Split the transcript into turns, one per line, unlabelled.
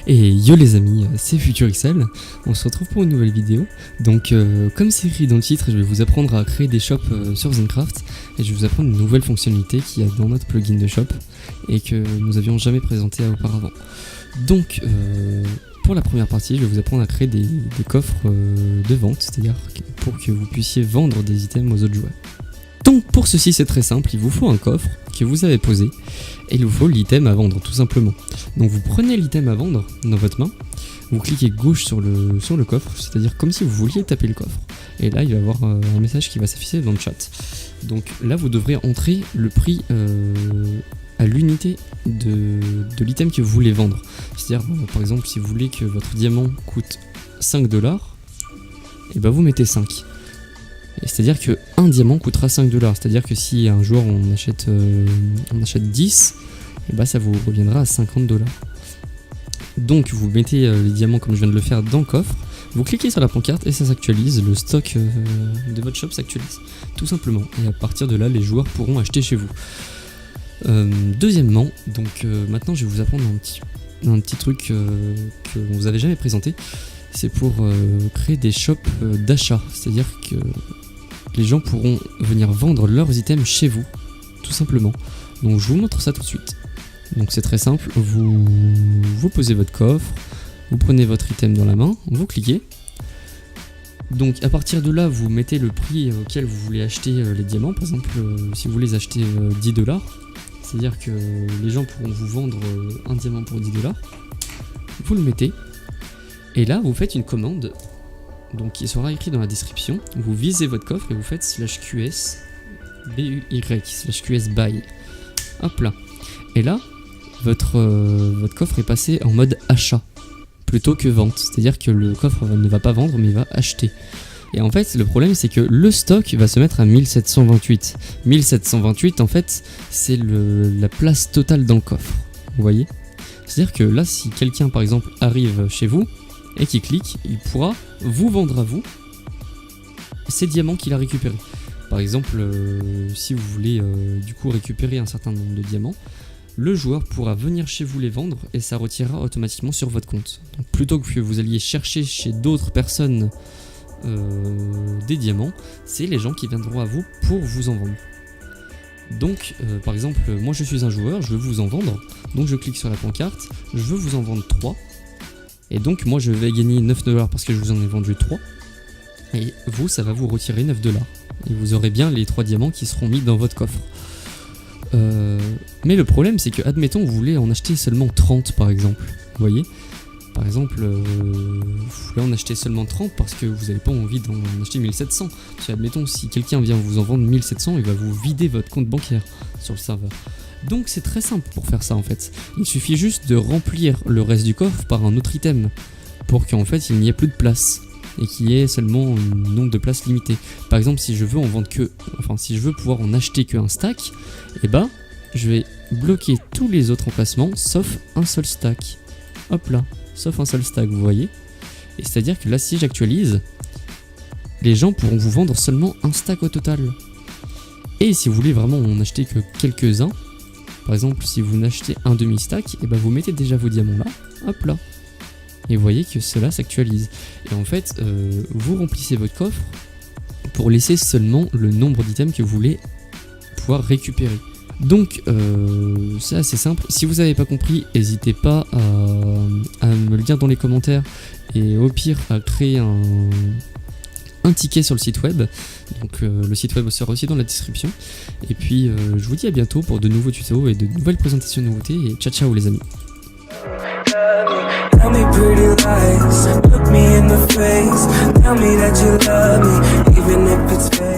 Et yo les amis, c'est FuturXL, on se retrouve pour une nouvelle vidéo. Donc comme c'est écrit dans le titre, je vais vous apprendre à créer des shops sur Zenkraft. Et je vais vous apprendre une nouvelle fonctionnalité qu'il y a dans notre plugin de shop et que nous avions jamais présenté auparavant. Donc pour la première partie, je vais vous apprendre à créer des coffres de vente, c'est-à-dire pour que vous puissiez vendre des items aux autres joueurs. Donc pour ceci c'est très simple, il vous faut un coffre que vous avez posé et il vous faut l'item à vendre tout simplement. Donc vous prenez l'item à vendre dans votre main, vous cliquez gauche sur le coffre, c'est-à-dire comme si vous vouliez taper le coffre. Et là il va y avoir un message qui va s'afficher dans le chat. Donc là vous devrez entrer le prix à l'unité de l'item que vous voulez vendre. C'est-à-dire par exemple si vous voulez que votre diamant coûte 5$, et ben vous mettez 5. C'est-à-dire que un diamant coûtera 5$, c'est-à-dire que si un jour on achète 10, et bah ça vous reviendra à 50$. Donc vous mettez les diamants comme je viens de le faire dans le coffre, vous cliquez sur la pancarte et ça s'actualise, le stock de votre shop s'actualise, tout simplement. Et à partir de là, les joueurs pourront acheter chez vous. Deuxièmement, donc maintenant je vais vous apprendre un petit truc que vous avez jamais présenté. C'est pour créer des shops d'achat, c'est-à-dire que les gens pourront venir vendre leurs items chez vous, tout simplement. Donc je vous montre ça tout de suite. Donc c'est très simple, vous posez votre coffre, vous prenez votre item dans la main, vous cliquez. Donc à partir de là, vous mettez le prix auquel vous voulez acheter les diamants. Par exemple, si vous voulez acheter 10$, c'est-à-dire que les gens pourront vous vendre un diamant pour 10$, vous le mettez. Et là, vous faites une commande, donc qui sera écrit dans la description. Vous visez votre coffre et vous faites /QS /QS buy. Hop là. Et là, votre coffre est passé en mode achat plutôt que vente. C'est-à-dire que le coffre ne va pas vendre, mais il va acheter. Et en fait, le problème, c'est que le stock va se mettre à 1728. 1728, en fait, c'est la place totale dans le coffre. Vous voyez ? C'est-à-dire que là, si quelqu'un, par exemple, arrive chez vous et qui clique, il pourra vous vendre à vous ces diamants qu'il a récupérés. Par exemple, si vous voulez du coup récupérer un certain nombre de diamants, le joueur pourra venir chez vous les vendre et ça retirera automatiquement sur votre compte. Donc plutôt que vous alliez chercher chez d'autres personnes des diamants, c'est les gens qui viendront à vous pour vous en vendre. Donc par exemple, moi je suis un joueur, je veux vous en vendre, donc je clique sur la pancarte, je veux vous en vendre 3. Et donc moi je vais gagner 9$ parce que je vous en ai vendu 3. Et vous, ça va vous retirer 9$. Et vous aurez bien les 3 diamants qui seront mis dans votre coffre. Mais le problème c'est que, admettons, vous voulez en acheter seulement 30 par exemple. Vous voyez ? Par exemple, vous voulez en acheter seulement 30 parce que vous n'avez pas envie d'en acheter 1700. Si, admettons, si quelqu'un vient vous en vendre 1700, il va vous vider votre compte bancaire sur le serveur. Donc c'est très simple pour faire ça en fait. Il suffit juste de remplir le reste du coffre par un autre item pour qu'en fait il n'y ait plus de place et qu'il y ait seulement un nombre de places limité. Par exemple, si je veux en vendre si je veux pouvoir en acheter qu'un stack, et ben je vais bloquer tous les autres emplacements sauf un seul stack. Hop là, sauf un seul stack, vous voyez. Et c'est-à-dire que là, si j'actualise, les gens pourront vous vendre seulement un stack au total. Et si vous voulez vraiment en acheter que quelques-uns, par exemple, si vous n'achetez un demi-stack, et ben vous mettez déjà vos diamants là, hop là. Et vous voyez que cela s'actualise. Et en fait, vous remplissez votre coffre pour laisser seulement le nombre d'items que vous voulez pouvoir récupérer. Donc, c'est assez simple. Si vous n'avez pas compris, n'hésitez pas à me le dire dans les commentaires. Et au pire, à créer un ticket sur le site web. Donc le site web sera aussi dans la description. Et puis je vous dis à bientôt pour de nouveaux tutos et de nouvelles présentations de nouveautés. Et ciao ciao les amis.
Tell me pretty lies, look me in the face, tell me that you love me, even if it's fake.